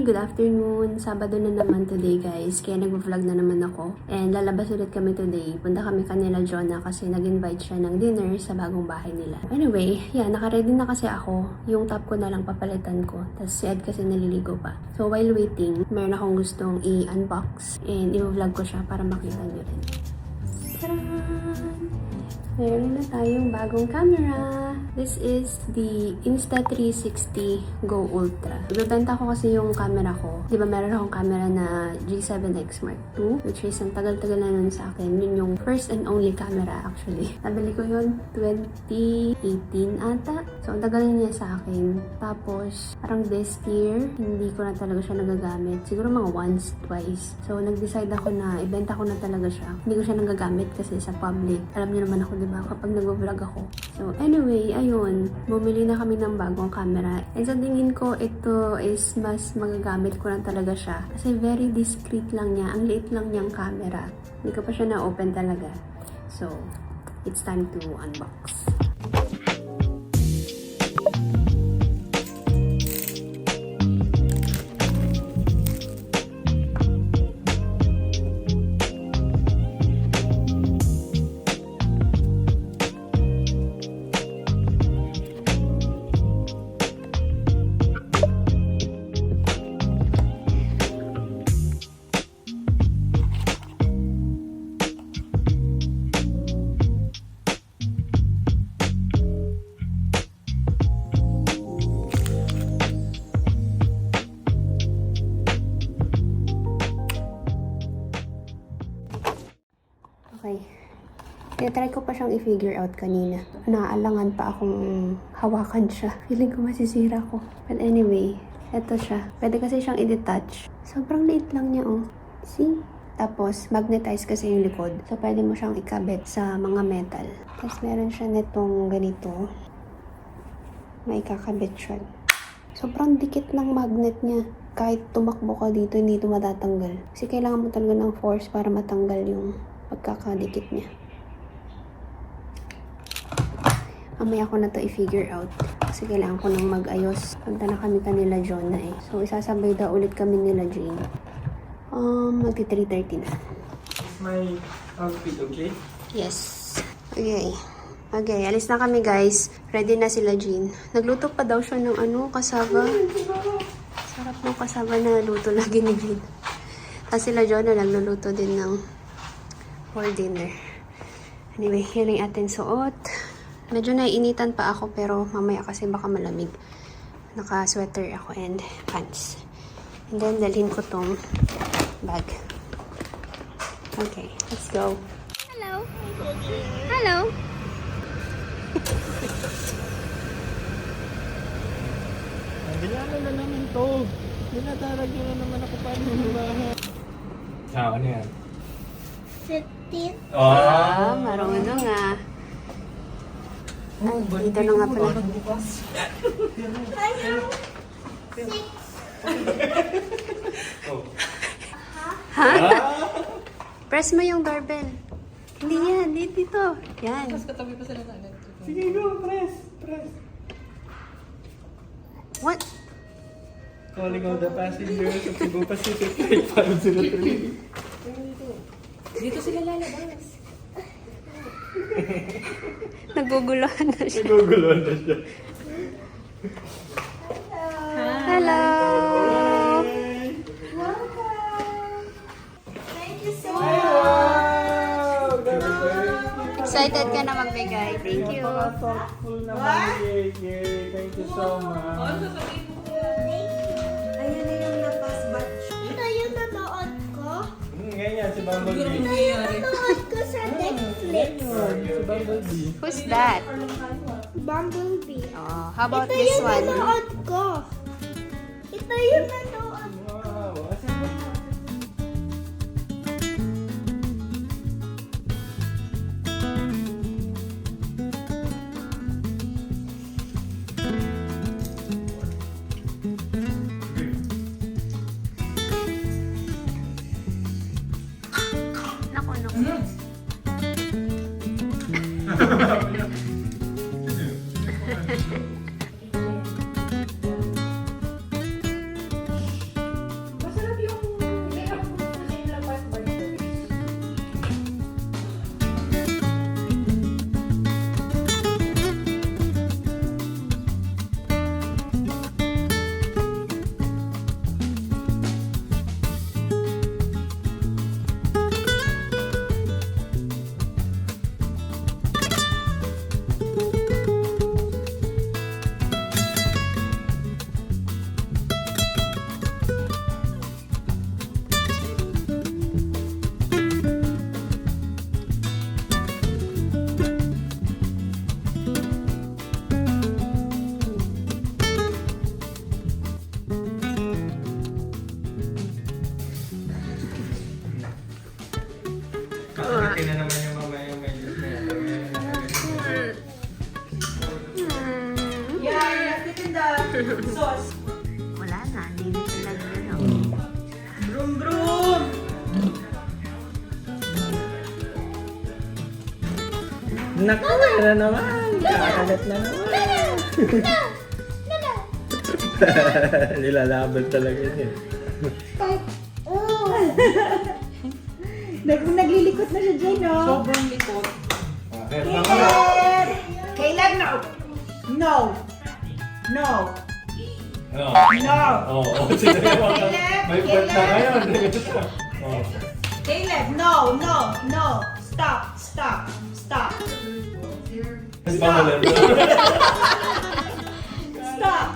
Good afternoon! Sabado na naman today guys, kaya nag-vlog na naman ako. And lalabas ulit kami today. Punta kami kanila Jonah kasi nag-invite siya ng dinner sa bagong bahay nila. Anyway, naka-ready na kasi ako. Yung top ko na lang papalitan ko. Tapos si Ed kasi naliligo pa. So while waiting, meron akong gustong i-unbox and i-vlog ko siya para makita nyo rin. Tadaan! Meron na tayong bagong camera. This is the Insta360 Go Ultra. Ibebenta ko kasi yung camera ko. Di ba meron akong camera na G7X Mark II, which is ang tagal-tagal na nun sa akin. Yun yung first and only camera actually. Nabili ko yun 2018 ata. So ang tagal na niya sa akin. Tapos parang this year, hindi ko na talaga siya nagagamit. Siguro mga once, twice. So nag-decide ako na ibenta ko na talaga siya. Hindi ko siya nagagamit kasi sa public. Alam niyo naman ako, diba? Kapag nag-vlog ako. So, anyway, ayun. Bumili na kami ng bagong camera. And sa tingin ko, ito is mas magagamit ko lang talaga siya. Kasi very discreet lang niya. Ang liit lang niyang camera. Hindi ko pa siya na-open talaga. So, it's time to unbox. Okay. Try ko pa siyang i-figure out kanina. Naaalangan pa akong hawakan siya. Feeling ko masisira ko. But anyway, eto siya. Pwede kasi siyang i-detach. Sobrang liit lang niya, oh. See? Tapos, magnetize kasi yung likod. So, pwede mo siyang ikabit sa mga metal. Tapos, meron siya netong ganito. May kakabit siya. Sobrang dikit ng magnet niya. Kahit tumakbo ka dito, hindi ito matatanggal. Kasi kailangan mo talaga ng force para matanggal yung pagkakadikit niya. Mamaya ko na to i-figure out. Kasi kailangan ko nang mag-ayos. Punta na kami kanila Jonah eh. So, isasabay daw ulit kami nila Jane. Magti 3:30 na. My outfit, okay? Yes. Okay. Okay, alis na kami guys. Ready na sila Jane. Nagluto pa daw siya ng kasaba. Sarap ng kasaba na luto lagi ni Jane. Tapos sila Jonah nagluluto din ng for dinner. Anyway, yun yung ating suot. Medyo naiinitan pa ako pero mamaya kasi baka malamig. Naka-sweater ako and pants. And then, dalhin ko tong bag. Okay, let's go. Hello! Hello! Bilala na naman to. Binatarag nyo na naman ako paano sa bahay. Ano yan? 15. Marunong nga. Ay, dito na nga pala. Ha? Press mo yung doorbell. Hindi yan, dito. Yan. Sige, go, press. What? Calling all the passengers of Cebu Pacific Flight 503. Dito sila lalabas. Naguguluhan na siya. Naguguluhan na siya. Hello! Thank you so Wow! Excited ka na magbigay. Thank you. Napaka-thoughtful naman. Yay! Thank you so much. Ayun na yung napas batch. Ito yung nanood ko. Ganyan, si Bumblebee. Ito yung nanood ko sa Netflix. Si Bumblebee. Who's that? Bumblebee. Oh, how about Ito this yung one? nanood ko. Ito yung nanood. Wow! Asan ba? Sauce. Wala na, linis talaga na. Brum brum. Naku, na naman. Kakalat na naman. Nilalaban talaga niya. Oh. Naglilikot na siya dyan, no? Sobrang likod. Caleb! Caleb, no! No! No! No! Oo, sige mo. Caleb, May point na Caleb. ngayon. Oh. Caleb, no! No! No! Stop! Stop! Stop! Stop!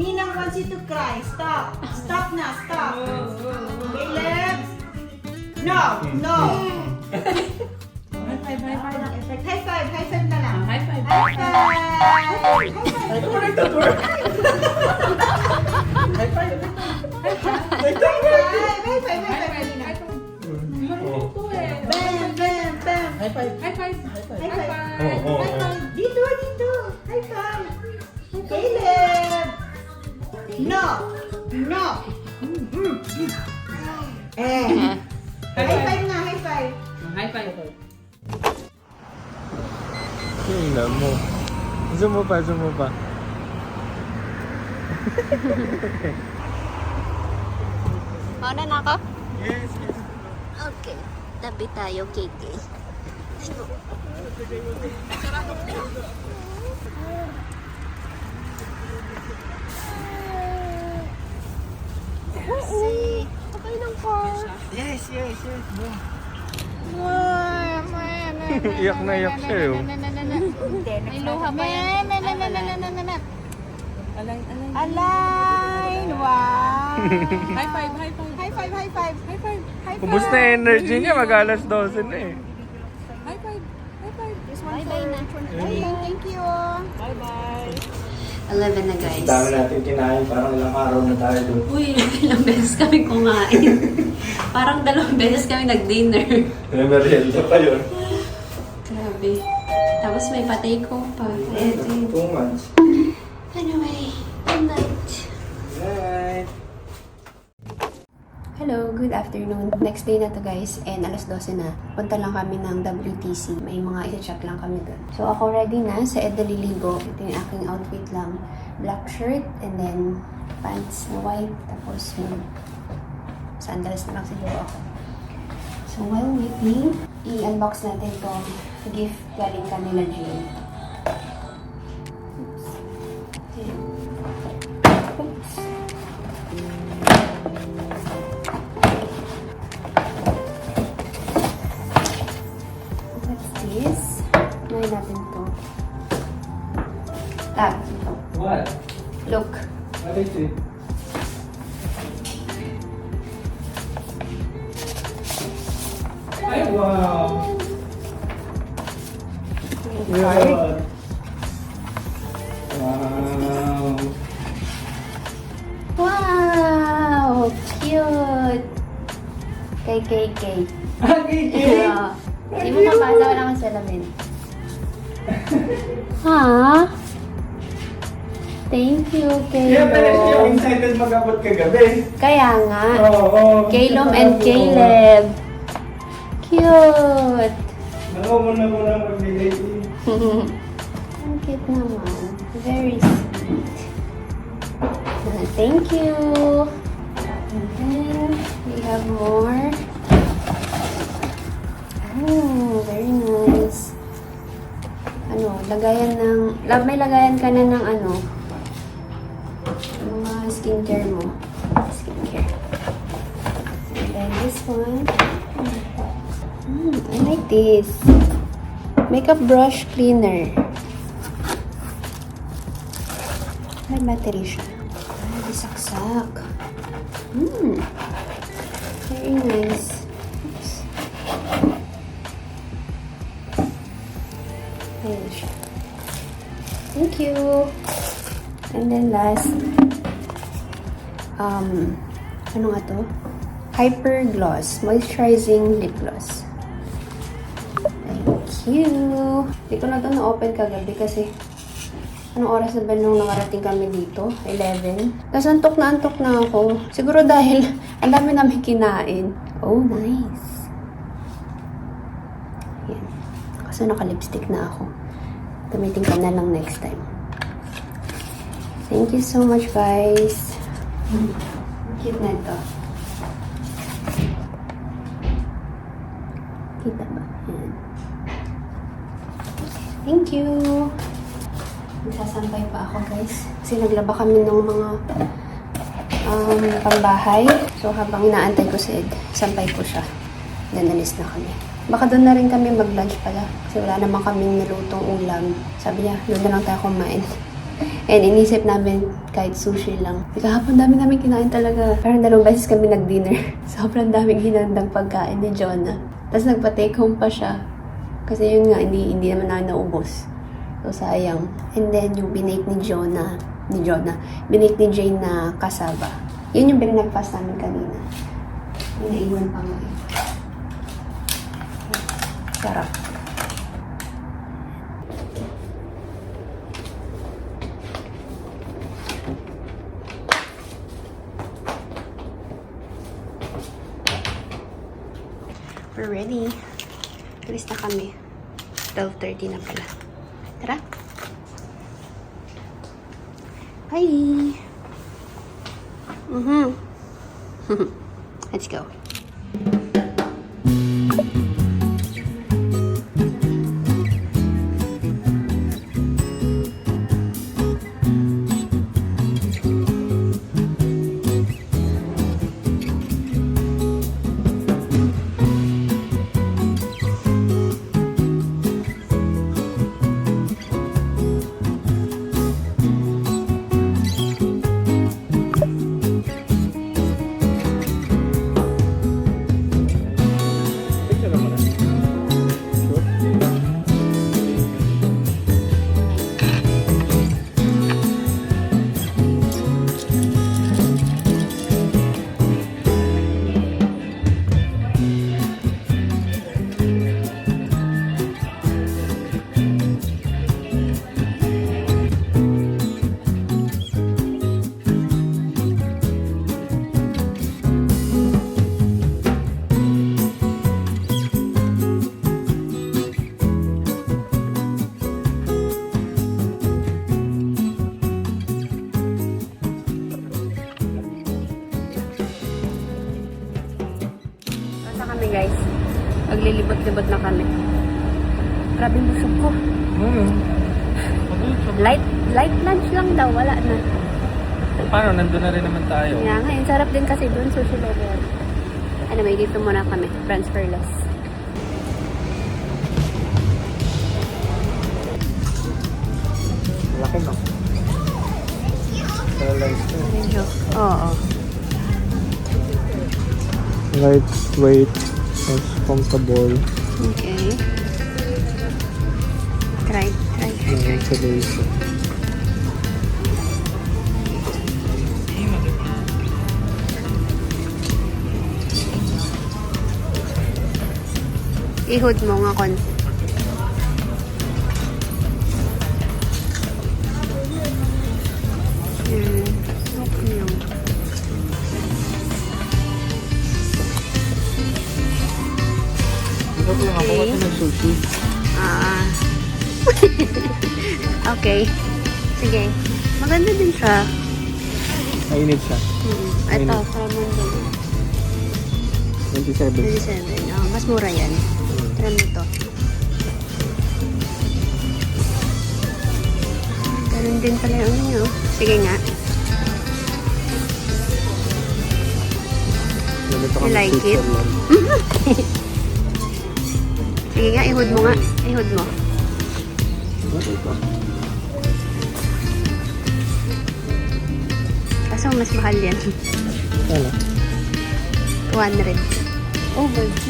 Ninang wants you to cry. Stop! Stop na! Stop! Caleb! No! No! High five, high five. High five! High five na lang! High five. High five! High five! Ito na nagtuturo. High five! High five! High five. Marunong to eh. Bam! Bam! Bam! High five. High five! Oo. High five! Dito! Dito! High five! Caleb! No! No! Eh! High five na! High five! High five. Tingnan mo. Zoom mo pa, zoom mo pa. Mauna na ako? Yes, yes. Okay. Tabi tayo, KK. Kasi, okay ng car. Yes, yes, yes. Iyak na iyak siya yun. May luha pa yan. Align! Wow! High five, high five. High five! High five! High five. High five! Kumusta yung energy niya? Mag-alas 12 na eh. High five. High five. Bye-bye na. Thank you. Bye bye. 11 na guys. Dami natin kinain, parang ilang araw na tayo doon. Uy, ilang beses kami kumain. Parang 2 beses kami nag-dinner. May merienda pa yun. Grabe. Tapos may patay ko pa. Eto yun. 2 months. Anyway, good night. Right. Hello, good afternoon. Next day na to guys, and alas 12 na. Punta lang kami ng WTC. May mga isa-check lang kami doon. So ako ready na sa Ed Naliligo. Ito yung aking outfit lang. Black shirt, and then pants na white. Tapos sandals na lang siguro ako. So while waiting, i-unbox natin tong gift galing kanila Jill. Oops. Ayan. Oops. What's this? Try natin to. What? Look. What is it? Ay, wow! Yeah. Wow! Wow! Cute! Kay KK. Yeah. Hindi mo mabasa, wala kang salamin. Ha? Thank you, Kaya pala siya Kaylom. excited mag-abot kagabi. Kaya nga. Oo. Kaylom and Caleb. Cute! Ako muna magbigay. Ang cute naman. Very sweet. Thank you. And then, we have more. Oh, very nice. Ano, lagayan ng... May lagayan ka na ng ano, mga skincare mo. Skincare. And then this one. I like this. Makeup brush cleaner. May battery siya. Ay, saksak. Very nice. Oops. Ayan siya. Thank you. And then last, ano nga to? Hyper Gloss Moisturizing Lip Gloss. Thank you. Hindi ko na ito na-open kagabi kasi Anong oras na ba nung nakarating kami dito? 11. Tapos antok na ako. Siguro dahil ang dami namin kinain. Oh, nice. Yan. Kaso naka-lipstick na ako. Gamitin ko na lang next time. Thank you so much, guys. Cute na ito. Kita ba? Yan. Thank you. Magsasampay pa ako, guys. Kasi naglaba kami ng mga pambahay. So, habang inaantay ko si Ed, sampay ko siya. Then, alis na kami. Baka doon na rin kami mag-lunch pala. Kasi wala naman kaming nilutong ulam. Sabi niya, doon na lang tayo kumain. And inisip namin kahit sushi lang. Kahapon dami namin kinain talaga. Parang 2 beses kami nag-dinner. Sobrang daming hinandang pagkain ni Jonah. Tapos nagpa-take home pa siya. Kasi yun nga, hindi naman na naubos. So, sayang. And then, yung binake ni binake ni Jane na kasaba. Yun yung binag-fast namin kanina. Yung naiwan pa nga. Sarap. We're ready. Alis na kami. 12:30 na pala. Tara. Bye! Let's go. Picture naman na. Sure. Basta kami, guys. Maglilibot-libot na kami. Grabe yung busog ko. Light lunch lang daw. Wala na. Paano? Nandun na rin naman tayo. Kaya nga, yung sarap din kasi doon, sushi lover. Anyway, dito muna kami. Transferless. Laki, no? Medyo. Oo. Lightweight, mas comfortable. Okay. Try. Sa base. Ihod mo nga konti. Okay lang. Ito lang ako kasi ng sushi. Okay. Sige. Maganda din siya. Mainit siya. Ito, salmon din. 27. 27. Mas mura yan. Try mo to. Ganun din pala yung ano nyo. Sige nga. You like it? Sige nga, ihod mo nga. Ihod mo. Kaso mas mahal yan. Ano? 200. Oh my God.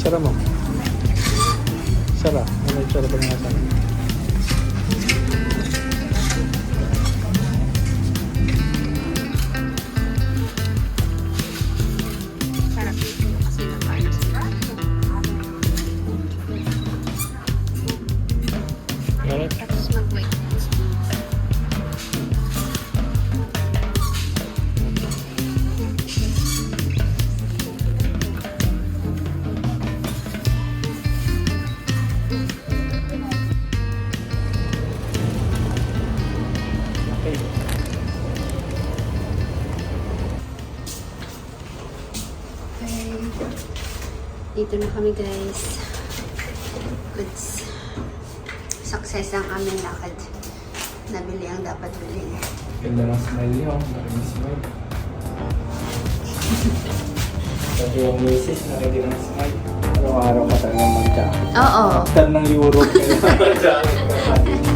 Sara mo. Sara. Ano yung sara ba nga sara? Okay. Okay. Dito na kami guys. Goods. Success ang aming lakad. Nabili ang dapat bilhin. Ganda ng smile niyo. Maraming smile. Sabi yung misis, nakinig ng smile. Araw-araw ka talagang mag-jacket. Oo. After ng Europe, kailangan mag-jacket ka.